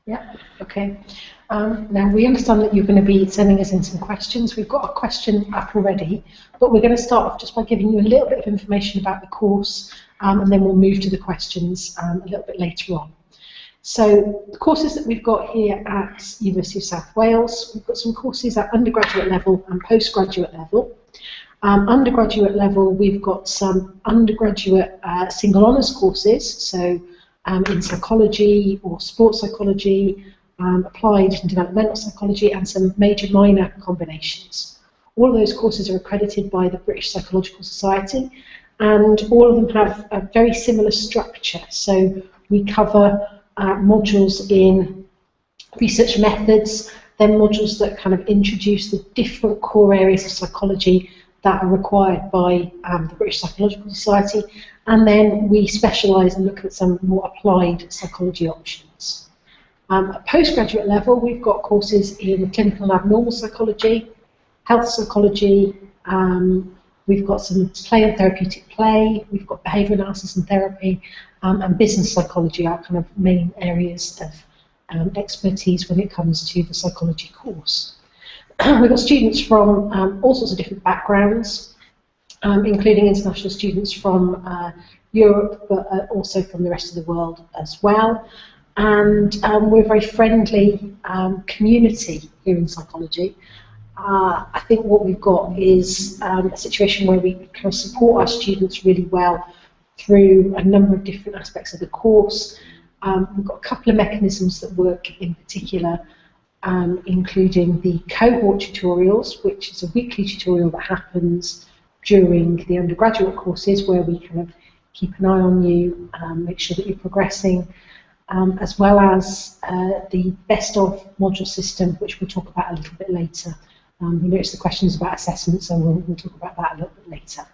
Yeah, okay. Now we understand that you're going to be sending us in some questions. We've got a question up already, but we're going to start off just by giving you a little bit of information about the course, and then we'll move to the questions a little bit later on. So the courses that we've got here at University of South Wales, we've got some courses at undergraduate level and postgraduate level. Undergraduate level, we've got some undergraduate single honours courses, so in psychology or sports psychology, applied and developmental psychology, and some major minor combinations. All of those courses are accredited by the British Psychological Society, and all of them have a very similar structure. So we cover modules in research methods, then modules that kind of introduce the different core areas of psychology that are required by the British Psychological Society, and then we specialise and look at some more applied psychology options. At postgraduate level, we've got courses in clinical and abnormal psychology, health psychology, we've got some play and therapeutic play, we've got behaviour analysis and therapy, and business psychology are kind of main areas of expertise when it comes to the psychology course. We've got students from all sorts of different backgrounds, including international students from Europe, but also from the rest of the world as well. And we're a very friendly community here in psychology. I think what we've got is a situation where we kind of support our students really well through a number of different aspects of the course. We've got a couple of mechanisms that work in particular, including the cohort tutorials, which is a weekly tutorial that happens during the undergraduate courses where we kind of keep an eye on you, make sure that you're progressing, as well as the best of module system, which we'll talk about a little bit later. We noticed the questions about assessment, so we'll talk about that a little bit later.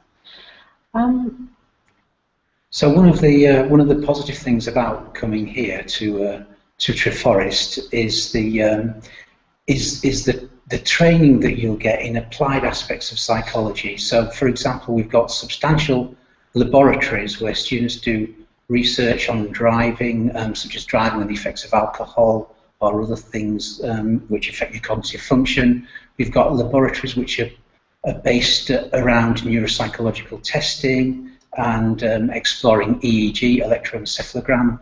So one of the positive things about coming here to Treforest is the training that you'll get in applied aspects of psychology. So, for example, we've got substantial laboratories where students do research on driving, such as driving and the effects of alcohol or other things which affect your cognitive function. We've got laboratories which are based around neuropsychological testing and exploring EEG, electroencephalogram,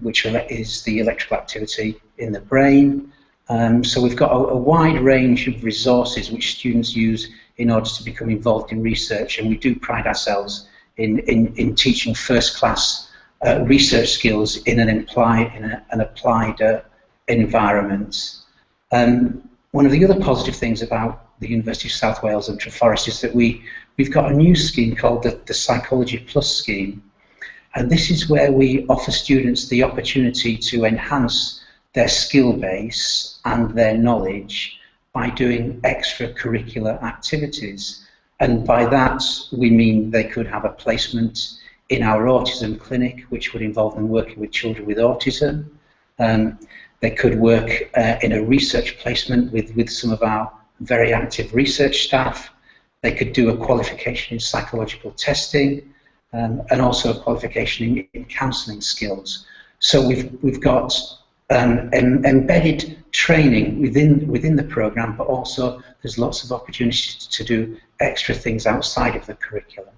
which is the electrical activity in the brain. So we've got a wide range of resources which students use in order to become involved in research, and we do pride ourselves in teaching first-class research skills in an applied environment. One of the other positive things about the University of South Wales and Treforest is that we've got a new scheme called the Psychology Plus scheme, and this is where we offer students the opportunity to enhance their skill base and their knowledge by doing extracurricular activities. And by that we mean they could have a placement in our autism clinic, which would involve them working with children with autism. They could work in a research placement with some of our very active research staff. They could do a qualification in psychological testing, and also a qualification in counselling skills. So we've got embedded training within the programme, but also there's lots of opportunities to do extra things outside of the curriculum.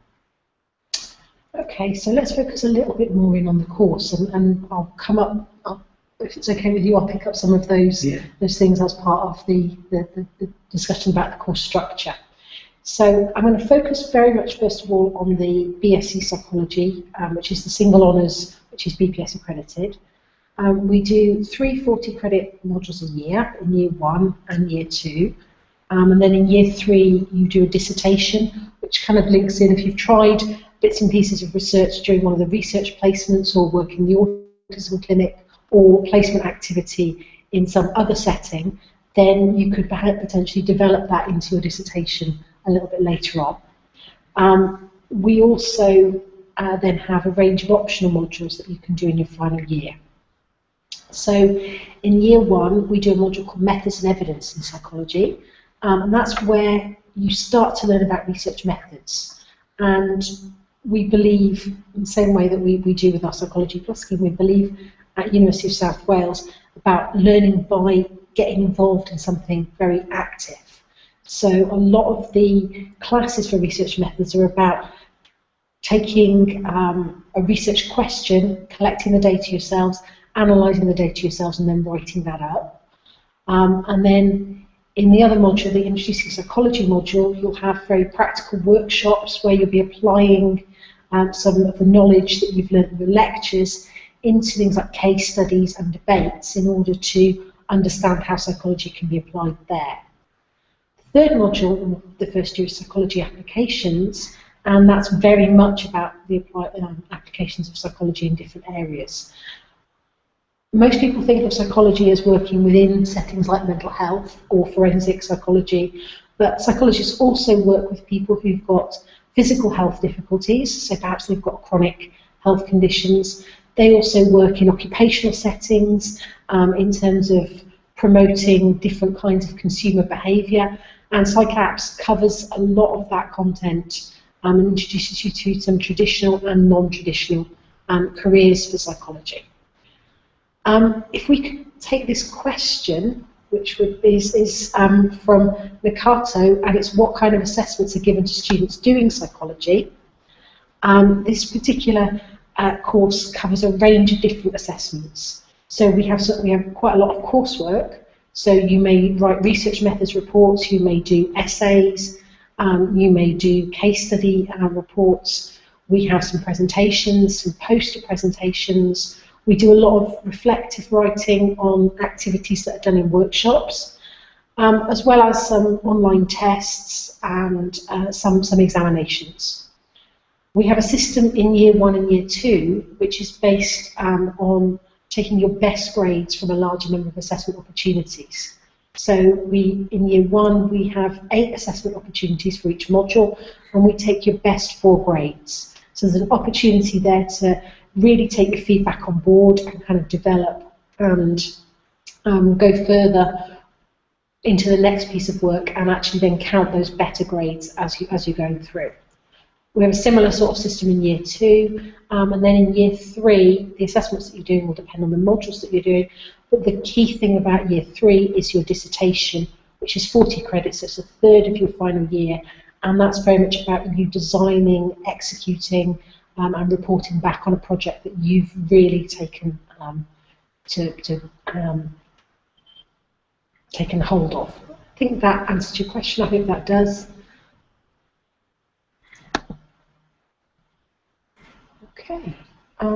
Okay, so let's focus a little bit more in on the course, and I'll come up, if it's okay with you, I'll pick up some of those things as part of the discussion about the course structure. So I'm going to focus very much, first of all, on the BSc Psychology, which is the single honours, which is BPS accredited. We do 3 40-credit modules a year, in year 1 and year 2. And then in year 3, you do a dissertation, which kind of links in if you've tried bits and pieces of research during one of the research placements or work in the autism clinic or placement activity in some other setting, then you could potentially develop that into your dissertation a little bit later on. We also then have a range of optional modules that you can do in your final year. So in year 1, we do a module called Methods and Evidence in Psychology, and that's where you start to learn about research methods. And we believe, in the same way that we do with our Psychology Plus scheme, we believe at University of South Wales about learning by getting involved in something very active. So a lot of the classes for research methods are about taking a research question, collecting the data yourselves, analysing the data yourselves, and then writing that up. And then in the other module, the Introducing Psychology module, you'll have very practical workshops where you'll be applying some of the knowledge that you've learned in the lectures into things like case studies and debates in order to understand how psychology can be applied there. The third module in the first year is Psychology Applications, and that's very much about the applications of psychology in different areas. Most people think of psychology as working within settings like mental health or forensic psychology, but psychologists also work with people who've got physical health difficulties, so perhaps they've got chronic health conditions. They also work in occupational settings in terms of promoting different kinds of consumer behaviour, and PsychApps covers a lot of that content and introduces you to some traditional and non-traditional careers for psychology. If we could take this question, which is from Nakato, and it's what kind of assessments are given to students doing psychology. This particular course covers a range of different assessments. So we have quite a lot of coursework. So you may write research methods reports, you may do essays, you may do case study reports. We have some presentations, some poster presentations. We do a lot of reflective writing on activities that are done in workshops, as well as some online tests and some examinations. We have a system in Year 1 and Year 2, which is based on taking your best grades from a larger number of assessment opportunities. So in Year 1, we have 8 assessment opportunities for each module, and we take your best 4 grades. So there's an opportunity there to really take your feedback on board and kind of develop and go further into the next piece of work and actually then count those better grades as you're going through. We have a similar sort of system in Year 2, and then in Year 3, the assessments that you're doing will depend on the modules that you're doing, but the key thing about Year 3 is your dissertation, which is 40 credits, so it's a third of your final year, and that's very much about you designing, executing, and reporting back on a project that you've really taken taken hold of. I think that answers your question. I hope that does. Okay,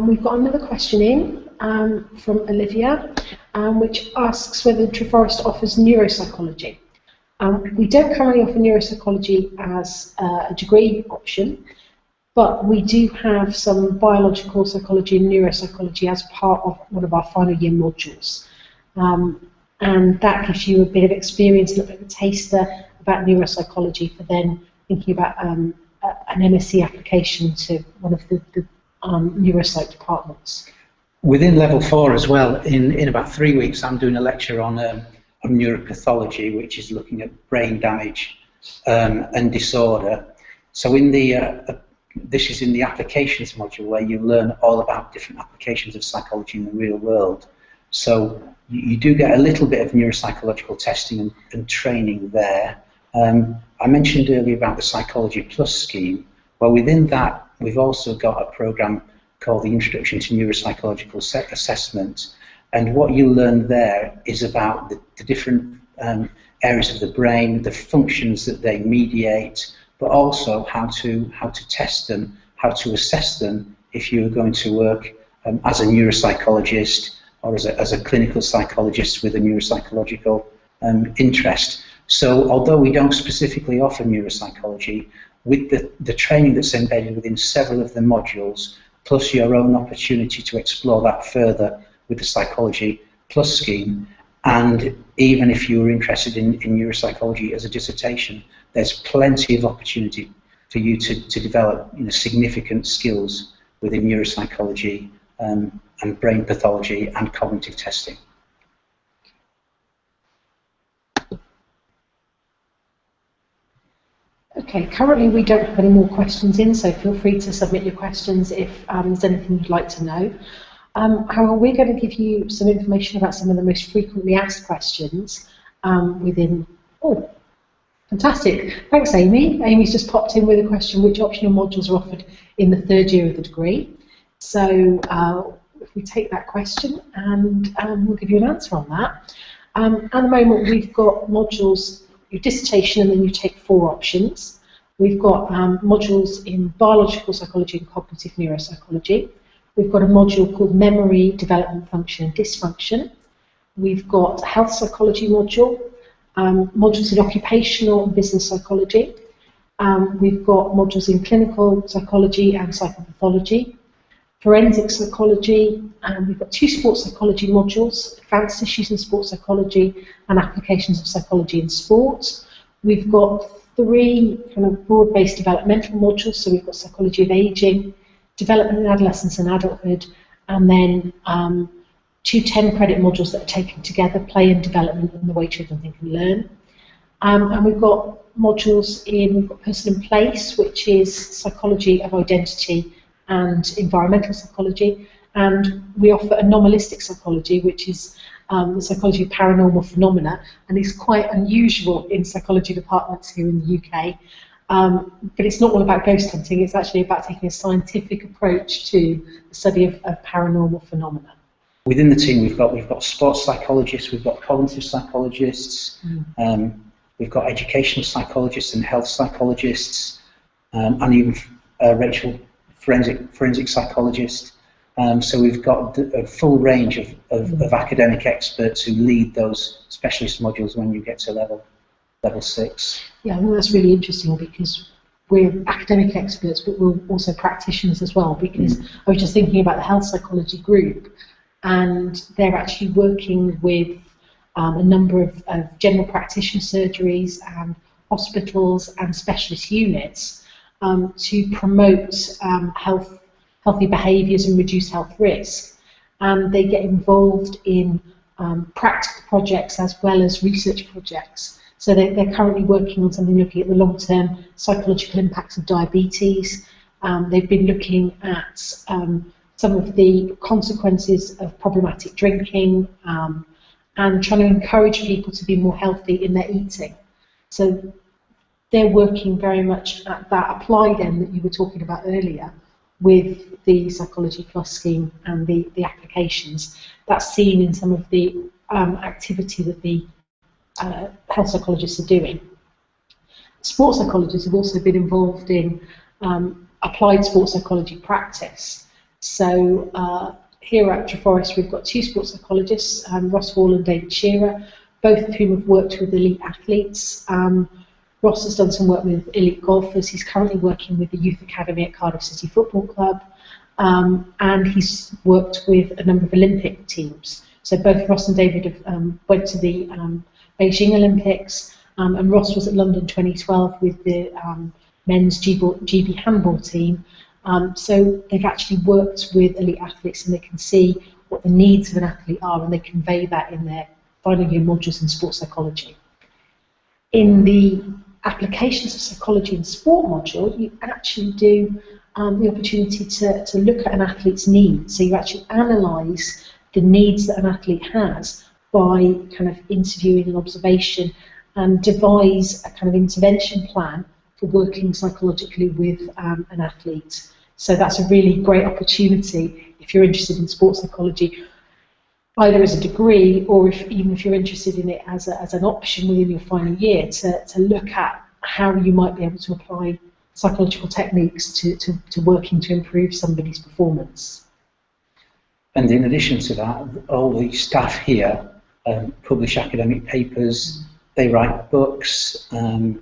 we've got another question in from Olivia, which asks whether Treforest offers neuropsychology. We don't currently offer neuropsychology as a degree option, but we do have some biological psychology and neuropsychology as part of one of our final year modules. And that gives you a bit of experience and a bit of a taster about neuropsychology for then thinking about an MSc application to one of the neuropsych departments. Within level 4 as well, in about 3 weeks, I'm doing a lecture on neuropathology, which is looking at brain damage and disorder. So in the this is in the applications module where you learn all about different applications of psychology in the real world. So you do get a little bit of neuropsychological testing and training there. I mentioned earlier about the Psychology Plus scheme. Well, within that, we've also got a program called the Introduction to Neuropsychological Assessment. And what you learn there is about the different areas of the brain, the functions that they mediate, but also how to test them, how to assess them if you are going to work as a neuropsychologist or as a clinical psychologist with a neuropsychological interest. So although we don't specifically offer neuropsychology, with the training that's embedded within several of the modules, plus your own opportunity to explore that further with the Psychology Plus scheme, and even if you were interested in neuropsychology as a dissertation, there's plenty of opportunity for you to develop significant skills within neuropsychology and brain pathology and cognitive testing. Okay, currently we don't have any more questions in, so feel free to submit your questions if there's anything you'd like to know. However, we're going to give you some information about some of the most frequently asked questions within... Oh, fantastic. Thanks, Amy. Amy's just popped in with a question: which optional modules are offered in the third year of the degree? So if we take that question, and we'll give you an answer on that. At the moment, we've got modules, your dissertation, and then you take 4 options. We've got modules in biological psychology and cognitive neuropsychology. We've got a module called memory, development, function and dysfunction. We've got a health psychology module, modules in occupational and business psychology. We've got modules in clinical psychology and psychopathology, forensic psychology, and we've got 2 sports psychology modules, advanced issues in sports psychology and applications of psychology in sport. We've got 3 kind of broad-based developmental modules, so we've got psychology of aging, development in adolescence and adulthood, and then 2 10-credit modules that are taken together, play and development and the way children think and learn. And we've got modules in, we've got person and place, which is psychology of identity and environmental psychology, and we offer anomalistic psychology, which is the psychology of paranormal phenomena, and it's quite unusual in psychology departments here in the UK. But it's not all about ghost hunting, it's actually about taking a scientific approach to the study of paranormal phenomena. Within the team, we've got sports psychologists, we've got cognitive psychologists, we've got educational psychologists and health psychologists, and even Rachel, forensic psychologist. So we've got a full range of academic experts who lead those specialist modules when you get to level 6. Yeah, I think that's really interesting because we're academic experts, but we're also practitioners as well, because I was just thinking about the health psychology group, and they're actually working with a number of general practitioner surgeries and hospitals and specialist units to promote healthy behaviours and reduce health risk. And they get involved in practical projects as well as research projects. So they're currently working on something looking at the long-term psychological impacts of diabetes. They've been looking at some of the consequences of problematic drinking and trying to encourage people to be more healthy in their eating. So they're working very much at that applied end that you were talking about earlier with the Psychology Plus scheme and the applications. That's seen in some of the activity that the health psychologists are doing. Sports psychologists have also been involved in applied sports psychology practice. So here at Treforest we've got 2 sports psychologists, Ross Hall and David Shearer, both of whom have worked with elite athletes. Ross has done some work with elite golfers. He's currently working with the Youth Academy at Cardiff City Football Club, and he's worked with a number of Olympic teams. So both Ross and David have went to the Beijing Olympics, and Ross was at London 2012 with the men's GB handball team. So they've actually worked with elite athletes, and they can see what the needs of an athlete are, and they convey that in their final year modules in sports psychology. In the applications of psychology in sport module, you actually do the opportunity to look at an athlete's needs. So you actually analyse the needs that an athlete has by kind of interviewing and observation, and devise a kind of intervention plan for working psychologically with an athlete. So that's a really great opportunity if you're interested in sports psychology, either as a degree or even if you're interested in it as an option within your final year, to look at how you might be able to apply psychological techniques to working to improve somebody's performance. And in addition to that, all the staff here publish academic papers, they write books, and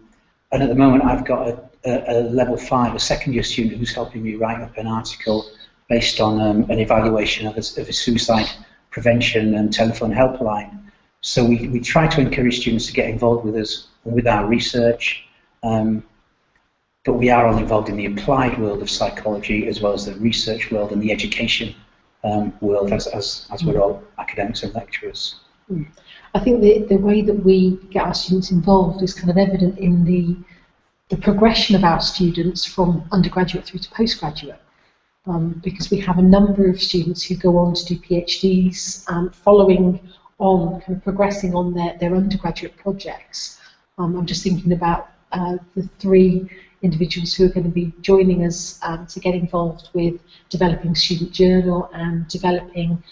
at the moment I've got a level 5, a second year student who's helping me write up an article based on an evaluation of a suicide prevention and telephone helpline. So we try to encourage students to get involved with us and with our research, but we are all involved in the applied world of psychology as well as the research world and the education world as we're all academics and lecturers. I think the way that we get our students involved is kind of evident in the progression of our students from undergraduate through to postgraduate. because we have a number of students who go on to do PhDs, following on, kind of progressing on their undergraduate projects. I'm just thinking about the 3 individuals who are going to be joining us to get involved with developing student journal and developing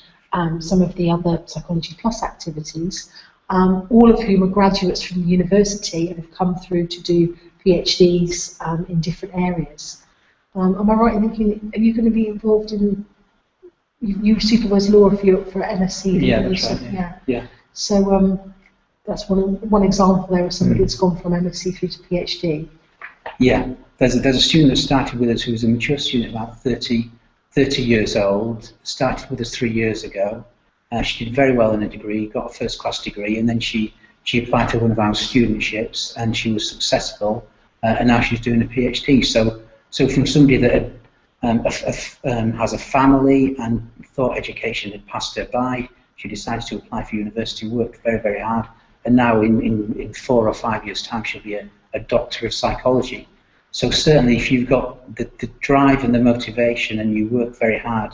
some of the other Psychology Plus activities, all of whom are graduates from the university and have come through to do PhDs in different areas. Am I right in thinking, are you going to be involved in, you supervise law for MSc? Yeah, that's right. Yeah. So that's one example there of somebody that's gone from MSc through to PhD. Yeah, there's a student that started with us who's a mature student, about 30 years old, started with us 3 years ago. She did very well in a degree, got a first-class degree, and then she applied for one of our studentships, and she was successful, and now she's doing a PhD. So from somebody that has a family and thought education had passed her by, she decided to apply for university, worked very, very hard, and now in 4 or 5 years' time she'll be a doctor of psychology. So certainly if you've got the drive and the motivation and you work very hard,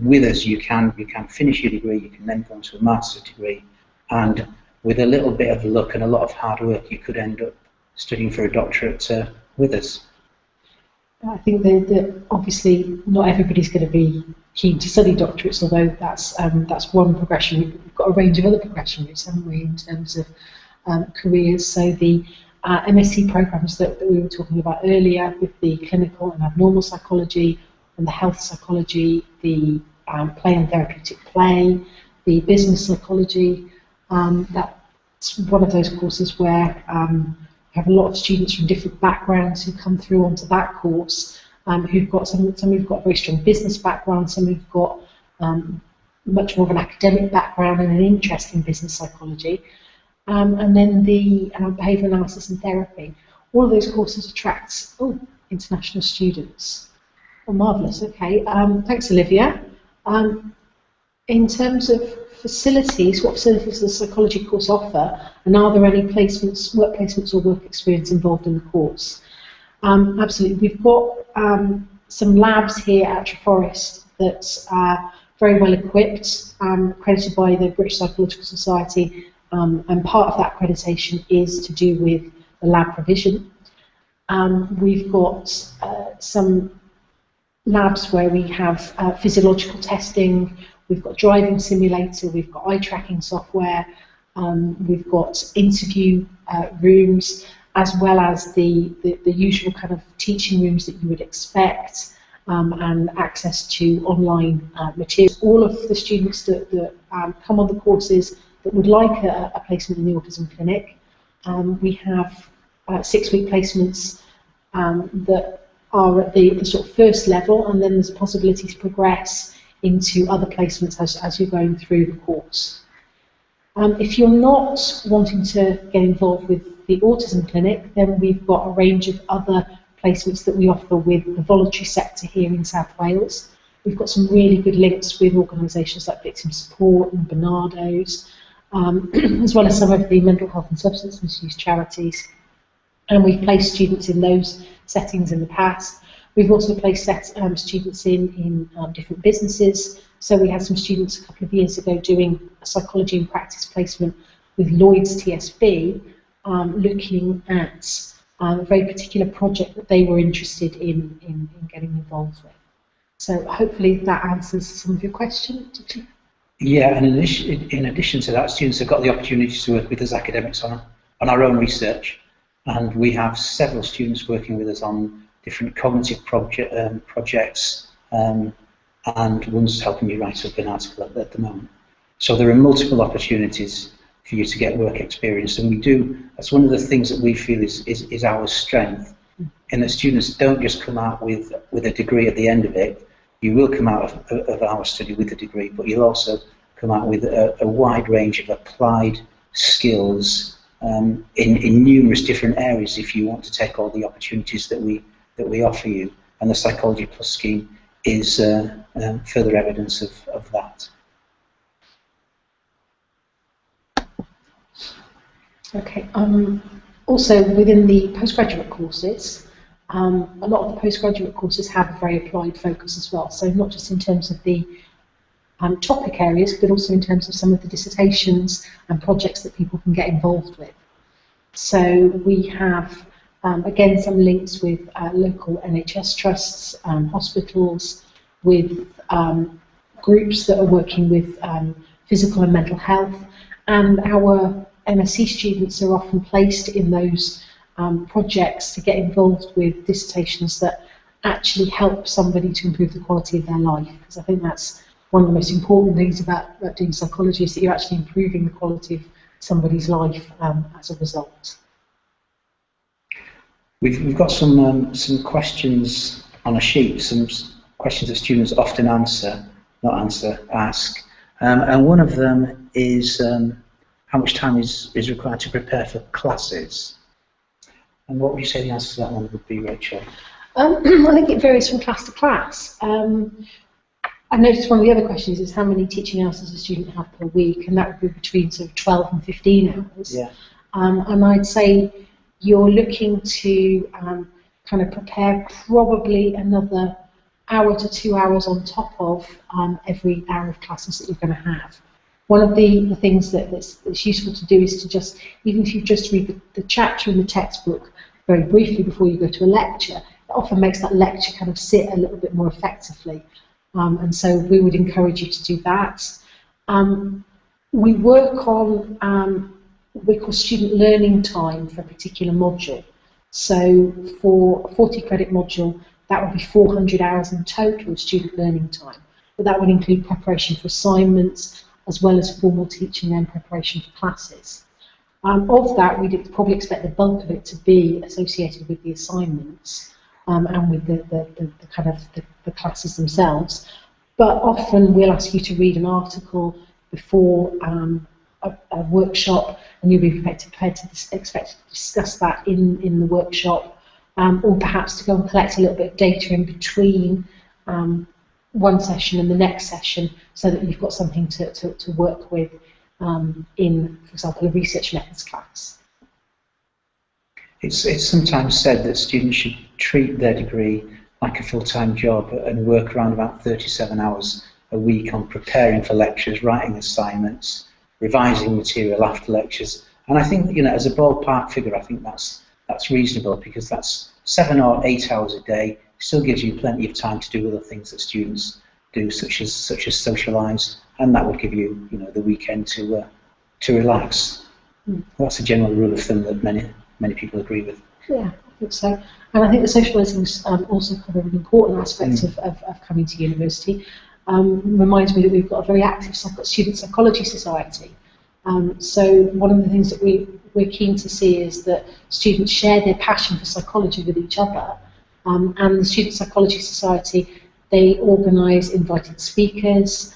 with us you can finish your degree, you can then go on to a master's degree, and with a little bit of luck and a lot of hard work you could end up studying for a doctorate with us. I think that obviously not everybody's going to be keen to study doctorates, although that's one progression. We've got a range of other progression routes, haven't we, in terms of careers. So the MSc programs that we were talking about earlier, with the clinical and abnormal psychology and the health psychology, the play and therapeutic play, the business psychology, that's one of those courses where we have a lot of students from different backgrounds who come through onto that course, who've got some who've got a very strong business background, some who've got much more of an academic background and an interest in business psychology, and then the behaviour analysis and therapy. All of those courses attract international students. Oh, marvellous. Okay, thanks, Olivia. In terms of facilities, what facilities does the psychology course offer, and are there any placements, work placements or work experience involved in the course? Absolutely. We've got some labs here at Treforest that are very well equipped, accredited by the British Psychological Society, and part of that accreditation is to do with the lab provision. We've got some labs where we have physiological testing. We've got driving simulator, we've got eye tracking software, we've got interview rooms, as well as the usual kind of teaching rooms that you would expect, and access to online materials. All of the students that come on the courses that would like a placement in the autism clinic, we have 6-week placements that are at the sort of first level, and then there's a possibility to progress into other placements as you're going through the course. If you're not wanting to get involved with the autism clinic, then we've got a range of other placements that we offer with the voluntary sector here in South Wales. We've got some really good links with organisations like Victim Support and Bernardo's, as well as some of the mental health and substance misuse charities. And we've placed students in those settings in the past. We've also placed students in different businesses. So we had some students a couple of years ago doing a psychology and practice placement with Lloyd's TSB, looking at a very particular project that they were interested in getting involved with. So hopefully that answers some of your questions. Yeah, and in addition to that, students have got the opportunity to work with us academics on our own research, and we have several students working with us on different cognitive projects, and one's helping me write up an article at the moment. So there are multiple opportunities for you to get work experience, and we do. That's one of the things that we feel is our strength, in that students don't just come out with a degree at the end of it. You will come out of our study with a degree, but you'll also come out with a wide range of applied skills in numerous different areas if you want to take all the opportunities that we offer you. And the Psychology Plus scheme is further evidence of that. Okay. Also, within the postgraduate courses, a lot of the postgraduate courses have a very applied focus as well, so not just in terms of the topic areas, but also in terms of some of the dissertations and projects that people can get involved with. So we have, again, some links with local NHS trusts, hospitals, with groups that are working with physical and mental health, and our MSc students are often placed in those projects to get involved with dissertations that actually help somebody to improve the quality of their life, because I think that's one of the most important things about doing psychology, is that you're actually improving the quality of somebody's life as a result. We've got some questions on a sheet, some questions that students often ask, and one of them is how much time is required to prepare for classes? And what would you say the answer to that one would be, Rachel? I think it varies from class to class. I noticed one of the other questions is how many teaching hours does a student have per week, and that would be between sort of 12 and 15 hours. Yeah. And I'd say you're looking to kind of prepare probably another hour to 2 hours on top of every hour of classes that you're going to have. One of the things that's useful to do is to just, even if you just read the chapter in the textbook very briefly before you go to a lecture, it often makes that lecture kind of sit a little bit more effectively. And so we would encourage you to do that. We work on what we call student learning time for a particular module. So for a 40 credit module, that would be 400 hours in total of student learning time. But that would include preparation for assignments, as well as formal teaching and preparation for classes. Of that, we'd probably expect the bulk of it to be associated with the assignments and with the kind of the classes themselves. But often we'll ask you to read an article before a workshop, and you'll be prepared to discuss that in the workshop, or perhaps to go and collect a little bit of data in between one session and the next session, so that you've got something to work with in, for example, a research methods class. It's sometimes said that students should treat their degree like a full-time job and work around about 37 hours a week on preparing for lectures, writing assignments, revising material after lectures. And I think, you know, as a ballpark figure, I think that's reasonable, because that's 7 or 8 hours a day. Still gives you plenty of time to do other things that students do, such as socialise, and that would give you, you know, the weekend to relax. That's a general rule of thumb that many people agree with. Yeah, I think so. And I think the socialising is also kind of an important aspect of coming to university. Reminds me that we've got a very active student psychology society. So one of the things that we're keen to see is that students share their passion for psychology with each other. And the Student Psychology Society, they organise invited speakers.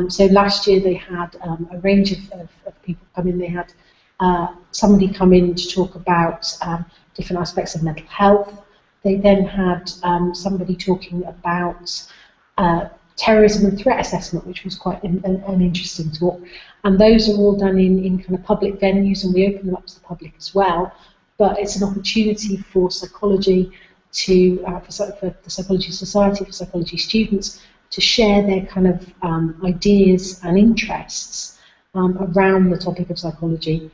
So last year they had a range of people come in. They had somebody come in to talk about different aspects of mental health. They then had somebody talking about terrorism and threat assessment, which was quite an interesting talk. And those are all done in kind of public venues, and we open them up to the public as well. But it's an opportunity for psychology for the Psychology Society, for psychology students, to share their kind of ideas and interests around the topic of psychology,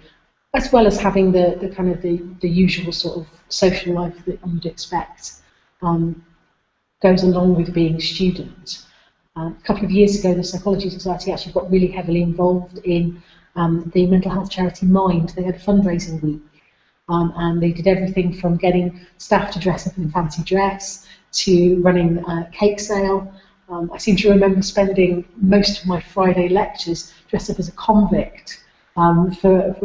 as well as having the kind of the usual sort of social life that you'd expect goes along with being a student. A couple of years ago, the Psychology Society actually got really heavily involved in the mental health charity Mind. They had a fundraising week, and they did everything from getting staff to dress up in fancy dress to running a cake sale. I seem to remember spending most of my Friday lectures dressed up as a convict for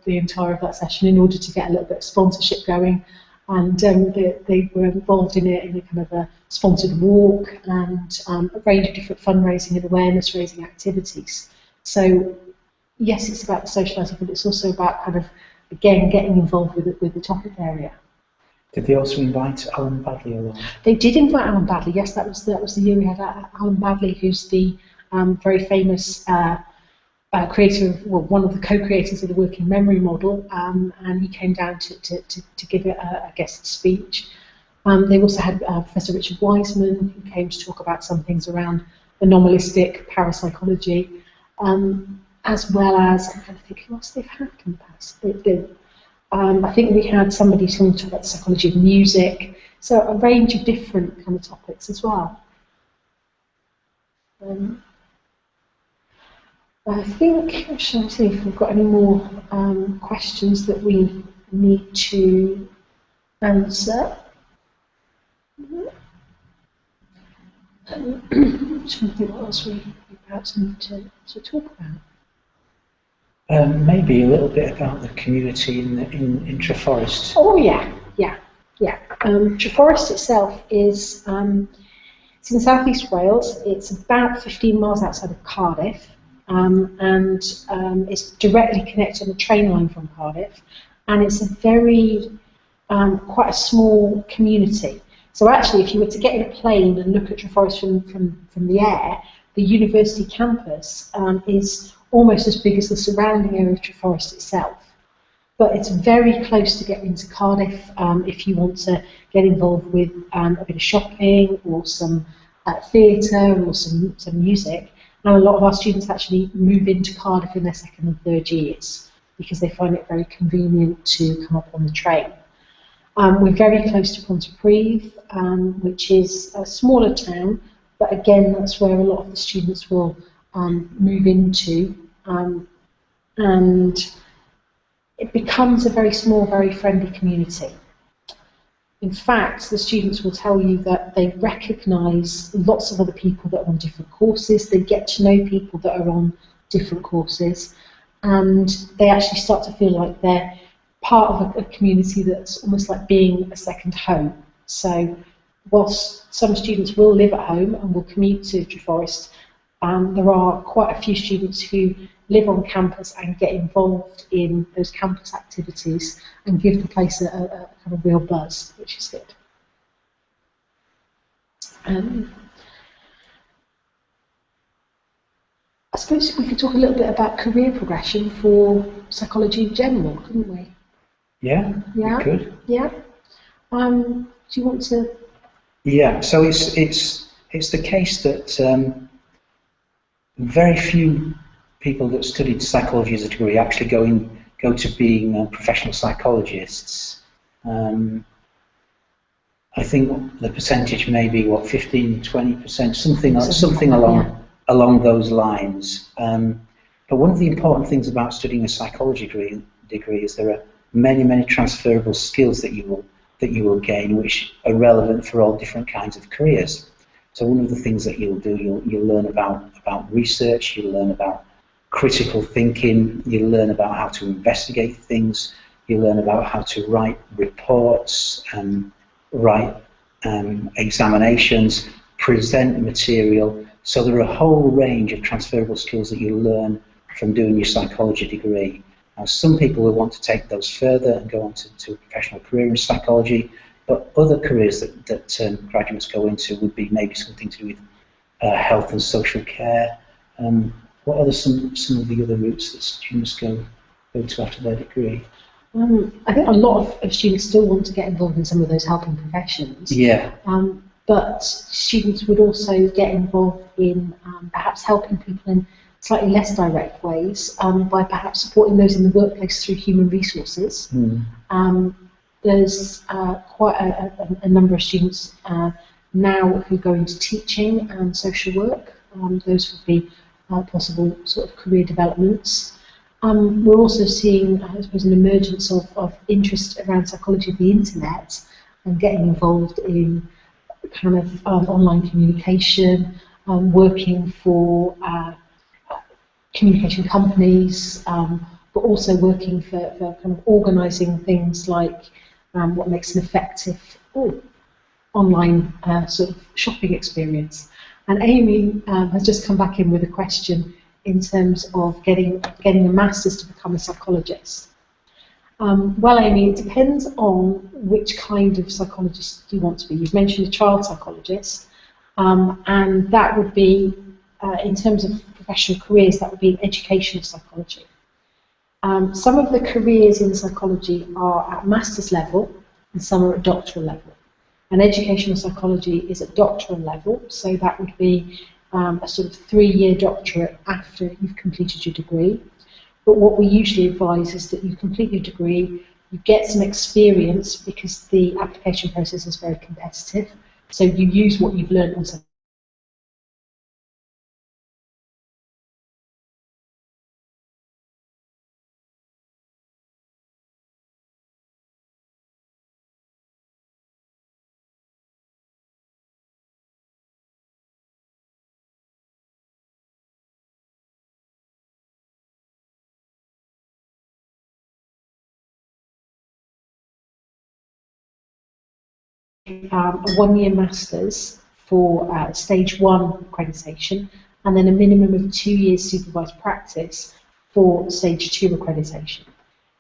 the entire of that session, in order to get a little bit of sponsorship going. And they were involved in a kind of a sponsored walk and a range of different fundraising and awareness raising activities. So yes, it's about socialising, but it's also about kind of, again, getting involved with the topic area. Did they also invite Alan Badley along? They did invite Alan Badley. Yes, that was the year we had Alan Badley, who's the very famous creator, one of the co-creators of the working memory model, and he came down to give a guest speech. They also had Professor Richard Wiseman, who came to talk about some things around anomalistic parapsychology, as well as, I'm trying to think who else they've had in the past. I think we had somebody coming to talk about the psychology of music, so a range of different kind of topics as well. I think, shall I see if we've got any more questions that we need to answer. I'm trying to think what else we perhaps need to talk about. Maybe a little bit about the community in Treforest. Oh yeah. Treforest itself is it's in South East Wales. It's about 15 miles outside of Cardiff, and it's directly connected on the train line from Cardiff. And it's a very quite a small community. So actually, if you were to get in a plane and look at Treforest from the air, the university campus is almost as big as the surrounding area of Treforest itself. But it's very close to getting to Cardiff if you want to get involved with a bit of shopping or some theatre or some music. And a lot of our students actually move into Cardiff in their second and third years because they find it very convenient to come up on the train. We're very close to Pontypridd, which is a smaller town, but again, that's where a lot of the students will move into, and it becomes a very small, very friendly community. In fact, the students will tell you that they recognise lots of other people that are on different courses, they get to know people that are on different courses, and they actually start to feel like they're part of a community that's almost like being a second home. So whilst some students will live at home and will commute to Treforest, there are quite a few students who live on campus and get involved in those campus activities and give the place a kind of real buzz, which is good. I suppose we could talk a little bit about career progression for psychology in general, couldn't we? Yeah, we could. Yeah. Do you want to? Yeah. So it's the case that very few people that studied psychology as a degree actually go to being professional psychologists. I think the percentage may be 15–20%, something along those lines. But one of the important things about studying a psychology degree is there are many transferable skills that you will gain, which are relevant for all different kinds of careers. So one of the things that you'll do, you'll learn about research, you'll learn about critical thinking, you'll learn about how to investigate things, you'll learn about how to write reports, write examinations, present material. So there are a whole range of transferable skills that you'll learn from doing your psychology degree. Now, some people will want to take those further and go on to a professional career in psychology, but other careers that graduates go into would be maybe something to do with health and social care. What are some of the other routes that students go to after their degree? I think a lot of students still want to get involved in some of those helping professions. Yeah. But students would also get involved in perhaps helping people in slightly less direct ways by perhaps supporting those in the workplace through human resources. There's quite a number of students now who go into teaching and social work. Those would be possible sort of career developments. We're also seeing, I suppose, an emergence of interest around psychology of the internet and getting involved in kind of online communication, working for communication companies, but also working for kind of organising things like what makes an effective online sort of shopping experience. And Amy has just come back in with a question in terms of getting a master's to become a psychologist. Well, Amy, it depends on which kind of psychologist you want to be. You've mentioned a child psychologist, and that would be, in terms of professional careers, that would be in educational psychology. Some of the careers in psychology are at master's level, and some are at doctoral level. And educational psychology is at doctoral level, so that would be a sort of 3-year doctorate after you've completed your degree. But what we usually advise is that you complete your degree, you get some experience because the application process is very competitive. So you use what you've learned on some a 1-year master's for stage 1 accreditation, and then a minimum of 2 years supervised practice for stage 2 accreditation.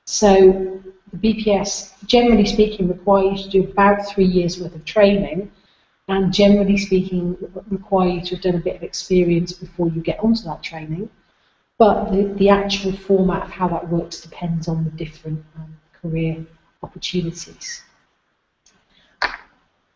So the BPS, generally speaking, require you to do about 3 years worth of training, and generally speaking, require you to have done a bit of experience before you get onto that training. But the actual format of how that works depends on the different career opportunities.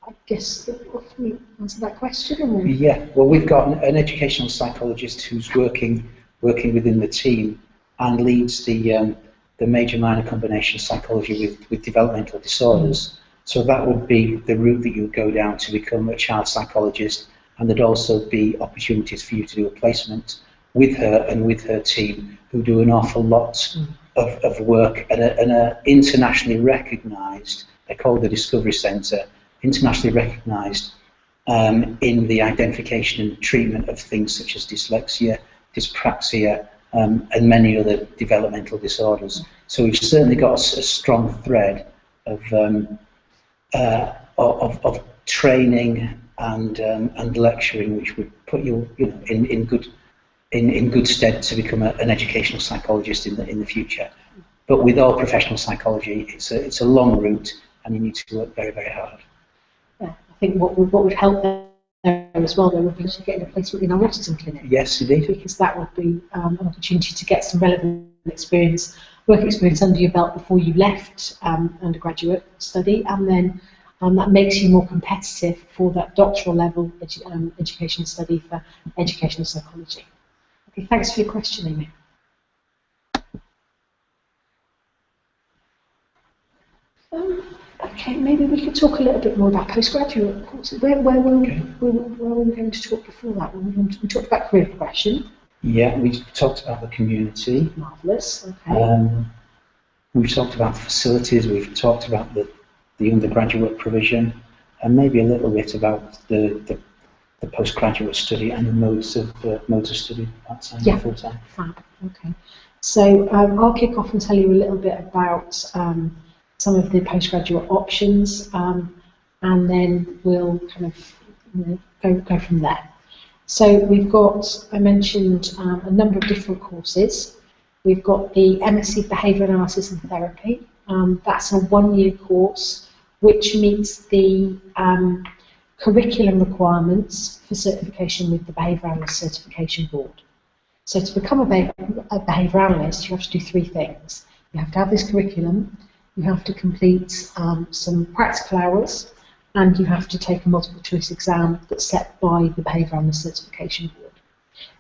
I guess if we answer that question. Or? Yeah, well, we've got an educational psychologist who's working within the team and leads the major minor combination psychology with developmental disorders. So that would be the route that you would go down to become a child psychologist, and there'd also be opportunities for you to do a placement with her and with her team, who do an awful lot of work at an internationally recognised, they're called the Discovery Centre, internationally recognised in the identification and treatment of things such as dyslexia, dyspraxia, and many other developmental disorders. So we've certainly got a strong thread of training and lecturing, which would put you, in good stead to become an educational psychologist in the future. But with all professional psychology, it's a long route, and you need to work very, very hard. Yeah, I think what would help there as well, though, would be to get a placement in our autism clinic. Yes, indeed. Because that would be an opportunity to get some relevant experience, work experience under your belt before you left undergraduate study, and then that makes you more competitive for that doctoral level education study for educational psychology. Okay, thanks for your question, Amy. Okay, maybe we could talk a little bit more about postgraduate courses. Where were we going to talk before that? We talked about career progression. Yeah, we talked about the community. Marvellous, okay. We've talked about facilities, we've talked about the undergraduate provision, and maybe a little bit about the postgraduate study and the modes of study, part-time and full-time. Fab, okay. So I'll kick off and tell you a little bit about some of the postgraduate options, and then we'll kind of go from there. So we've got, I mentioned, a number of different courses. We've got the MSc Behaviour Analysis and Therapy. That's a 1-year course which meets the curriculum requirements for certification with the Behaviour Analyst Certification Board. So to become a behaviour analyst, you have to do 3 things. You have to have this curriculum, you have to complete some practical hours, and you have to take a multiple choice exam that's set by the Behaviour Analyst Certification Board.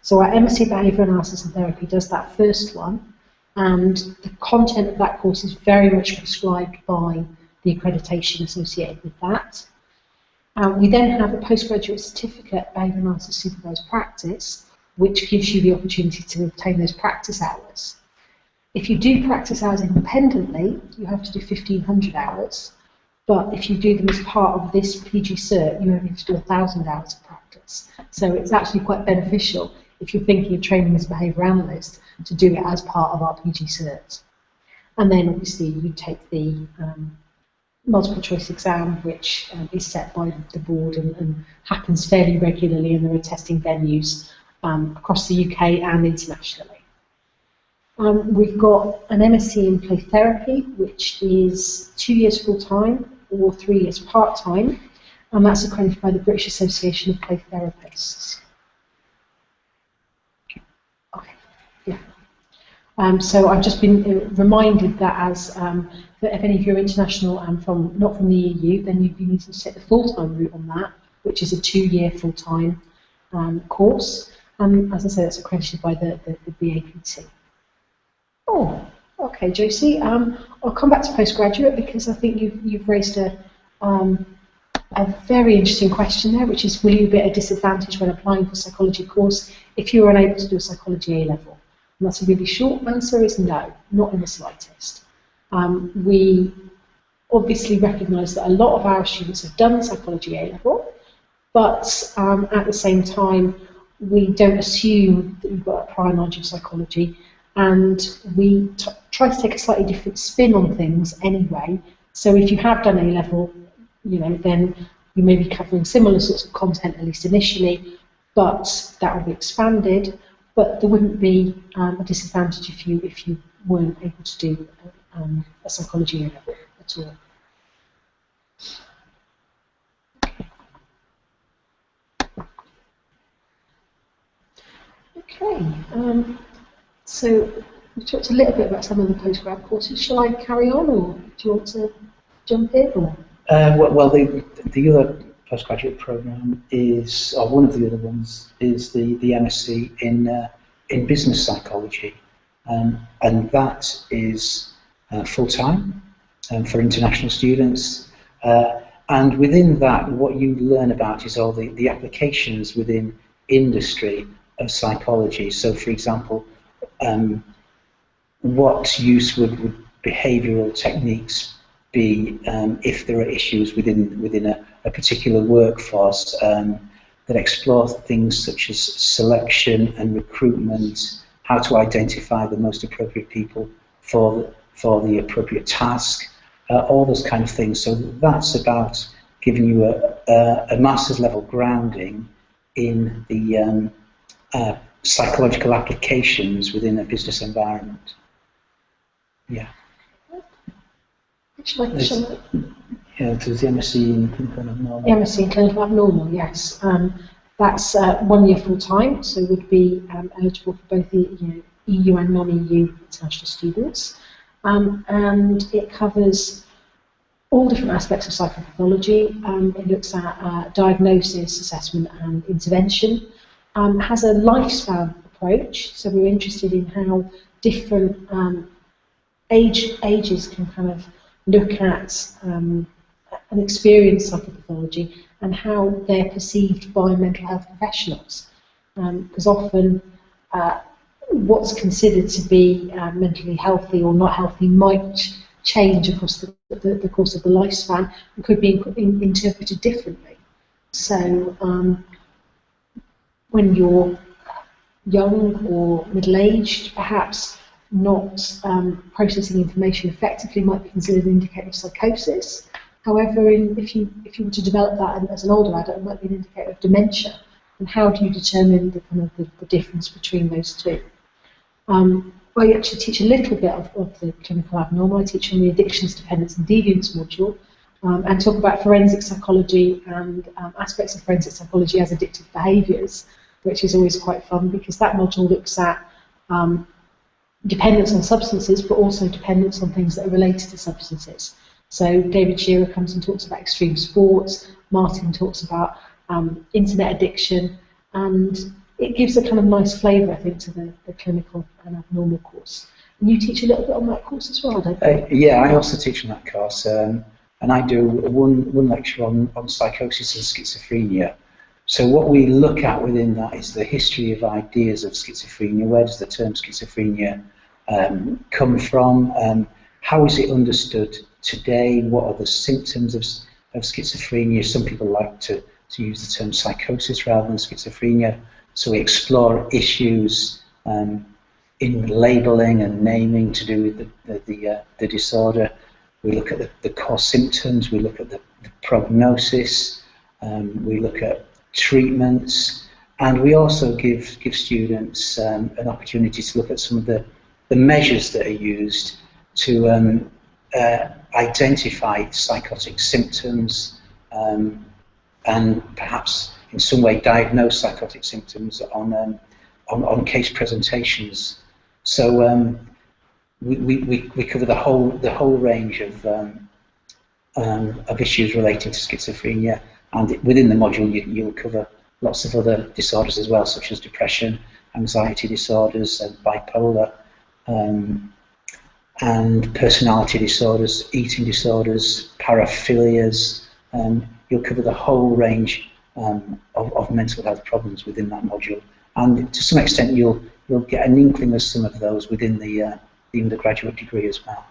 So our MSc Behaviour Analysis and Therapy does that first one, and the content of that course is very much prescribed by the accreditation associated with that. We then have a postgraduate certificate, Behaviour Analysis Supervised Practice, which gives you the opportunity to obtain those practice hours. If you do practice hours independently, you have to do 1,500 hours, but if you do them as part of this PG cert, you only have to do 1,000 hours of practice. So it's actually quite beneficial if you're thinking of training as a behaviour analyst to do it as part of our PG cert. And then obviously you take the multiple choice exam, which is set by the board and happens fairly regularly, and there are testing venues across the UK and internationally. We've got an MSc in Play Therapy, which is 2 years full-time or 3 years part-time, and that's accredited by the British Association of Play Therapists. Okay, yeah. So I've just been reminded that that if any of you are international and not from the EU, then you need to take the full-time route on that, which is a 2-year full-time course. And as I say, that's accredited by the BAPT. Oh, okay, Josie. I'll come back to postgraduate because I think you've raised a very interesting question there, which is, will you be at a disadvantage when applying for a psychology course if you are unable to do a psychology A-level? And that's a really short answer is no, not in the slightest. We obviously recognise that a lot of our students have done psychology A-level, but at the same time, we don't assume that you've got a prior knowledge of psychology, and we try to take a slightly different spin on things anyway. So if you have done A-level, then you may be covering similar sorts of content, at least initially, but that will be expanded. But there wouldn't be a disadvantage if you weren't able to do a psychology A-level at all. Okay, so we talked a little bit about some of the postgrad courses. Shall I carry on, or do you want to jump in? Or? Well, the other postgraduate program is, or one of the other ones, is the MSc in business psychology, and that is full-time for international students. And within that, what you learn about is all the applications within industry of psychology. So, for example, what use would behavioural techniques be if there are issues within a particular workforce that explore things such as selection and recruitment, how to identify the most appropriate people for the appropriate task, all those kind of things. So that's about giving you a master's level grounding in the psychological applications within a business environment. Yeah. Yeah, there's the MSc in clinical abnormal. The MSc in clinical abnormal, yes. That's 1 year full time, so would be eligible for both the EU and non-EU international students. And it covers all different aspects of psychopathology. It looks at diagnosis, assessment, and intervention. Has a lifespan approach, so we're interested in how different ages can kind of look at and experience psychopathology and how they're perceived by mental health professionals. Because often what's considered to be mentally healthy or not healthy might change across the course of the lifespan and could be interpreted differently. So when you're young or middle-aged, perhaps not processing information effectively might be considered an indicator of psychosis. However, if you were to develop that as an older adult, it might be an indicator of dementia. And how do you determine the difference between those two? I actually teach a little bit of the clinical abnormal. I teach on the addictions, dependence and deviance module, and talk about forensic psychology and aspects of forensic psychology as addictive behaviours, which is always quite fun because that module looks at dependence on substances, but also dependence on things that are related to substances. So David Shearer comes and talks about extreme sports, Martin talks about internet addiction, and it gives a kind of nice flavour, I think, to the clinical and abnormal course. And you teach a little bit on that course as well, don't you? Yeah, I also teach on that course, and I do one lecture on psychosis and schizophrenia. So what we look at within that is the history of ideas of schizophrenia. Where does the term schizophrenia come from? How is it understood today? What are the symptoms of schizophrenia? Some people like to use the term psychosis rather than schizophrenia. So we explore issues in labelling and naming to do with the disorder. We look at the core symptoms. We look at the prognosis. We look at treatments, and we also give students an opportunity to look at some of the measures that are used to identify psychotic symptoms and perhaps in some way diagnose psychotic symptoms on case presentations. So we cover the whole range of issues relating to schizophrenia, and within the module you'll cover lots of other disorders as well, such as depression, anxiety disorders, bipolar, and personality disorders, eating disorders, paraphilias. You'll cover the whole range of mental health problems within that module, and to some extent you'll get an inkling of some of those within the undergraduate degree as well.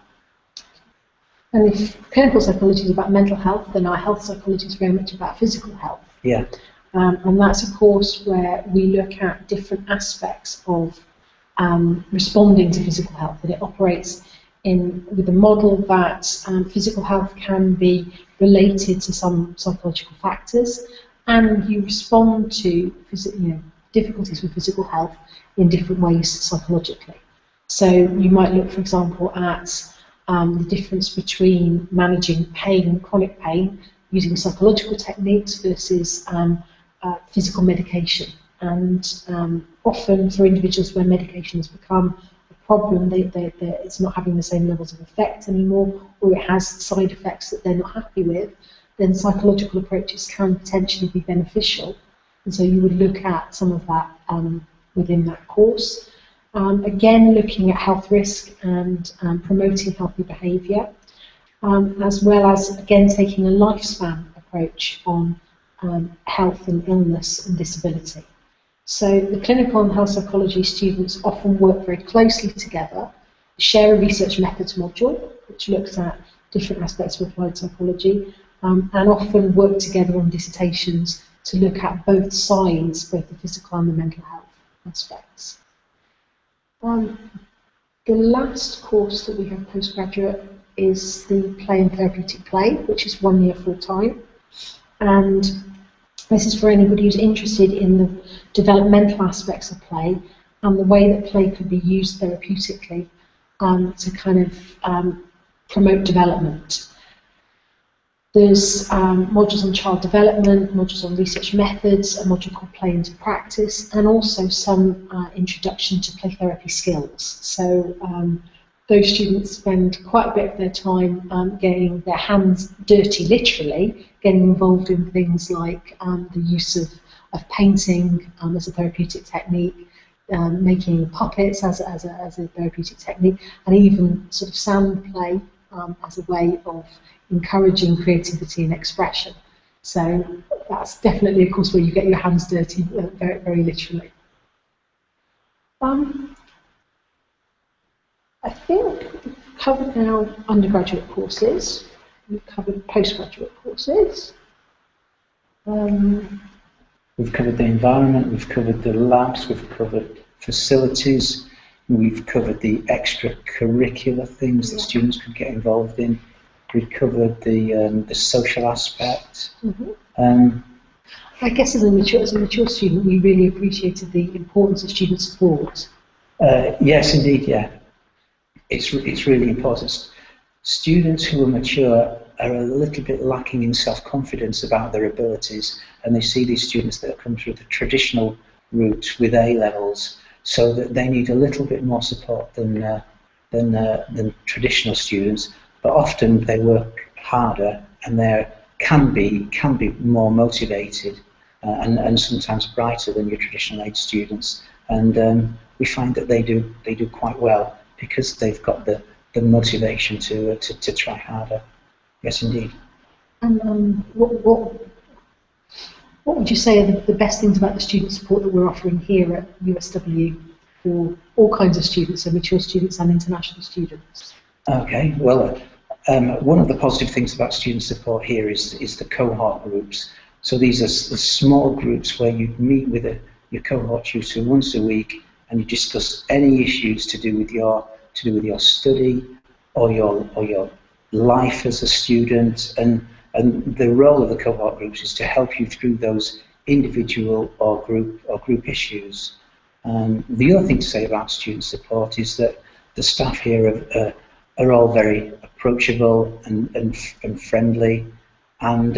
And if clinical psychology is about mental health, then our health psychology is very much about physical health. Yeah. And that's a course where we look at different aspects of responding to physical health, and it operates with the model that physical health can be related to some psychological factors, and you respond to difficulties with physical health in different ways psychologically. So you might look, for example, at the difference between managing pain, chronic pain, using psychological techniques versus physical medication. And often for individuals where medication has become a problem, it's not having the same levels of effect anymore, or it has side effects that they're not happy with, then psychological approaches can potentially be beneficial. And so you would look at some of that within that course. Again, looking at health risk and promoting healthy behaviour, as well as, again, taking a lifespan approach on health and illness and disability. So the clinical and health psychology students often work very closely together, share a research methods module, which looks at different aspects of applied psychology, and often work together on dissertations to look at both sides, both the physical and the mental health aspects. The last course that we have postgraduate is the play and therapeutic play, which is 1 year full time. And this is for anybody who's interested in the developmental aspects of play and the way that play could be used therapeutically to kind of promote development. There's modules on child development, modules on research methods, a module called Play into Practice, and also some introduction to play therapy skills. So those students spend quite a bit of their time getting their hands dirty, literally, getting involved in things like the use of painting as a therapeutic technique, making puppets as a therapeutic technique, and even sort of sound play as a way of encouraging creativity and expression. So that's definitely a course where you get your hands dirty, very, very literally. I think we've covered now undergraduate courses, we've covered postgraduate courses. We've covered the environment, we've covered the labs, we've covered facilities, we've covered the extracurricular things that students could get involved in. We've covered the social aspect. Mm-hmm. I guess as a mature student, we really appreciated the importance of student support. Yes, indeed, yeah. It's really important. Students who are mature are a little bit lacking in self-confidence about their abilities, and they see these students that have come through the traditional route with A-levels, so that they need a little bit more support than traditional students. But often they work harder and they can be more motivated and sometimes brighter than your traditional age students. And we find that they do quite well because they've got the motivation to try harder. Yes, indeed. And what would you say are the best things about the student support that we're offering here at USW for all kinds of students, so mature students and international students? Okay, well, one of the positive things about student support here is the cohort groups. So these are small groups where you meet with your cohort tutor once a week, and you discuss any issues to do with your study or your life as a student. And the role of the cohort groups is to help you through those individual or group issues. The other thing to say about student support is that the staff here are all very approachable and friendly, and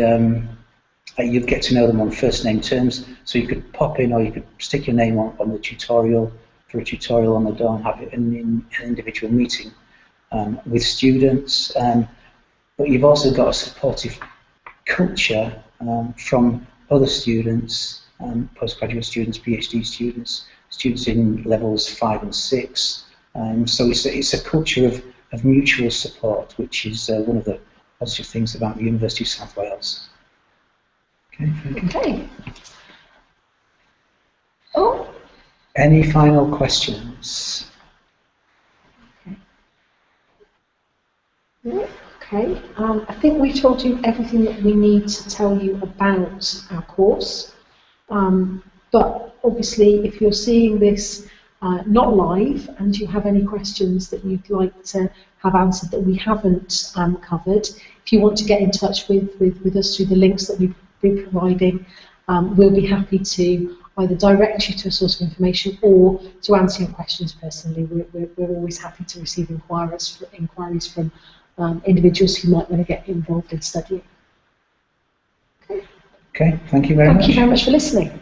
you'd get to know them on first name terms, so you could pop in or you could stick your name on the tutorial for a tutorial on the door and have an individual meeting with students. But you've also got a supportive culture from other students, postgraduate students, PhD students, students in levels 5 and 6. So it's a culture of mutual support, which is one of the positive things about the University of South Wales. Okay, thank you. Okay. Oh. Any final questions? Okay. I think we've told you everything that we need to tell you about our course. But obviously, if you're seeing this not live and you have any questions that you'd like to have answered that we haven't covered, if you want to get in touch with us through the links that we've been providing, we'll be happy to either direct you to a source of information or to answer your questions personally. We're always happy to receive inquiries from individuals who might want to get involved in studying. Okay. Okay, thank you very much. Thank you very much for listening.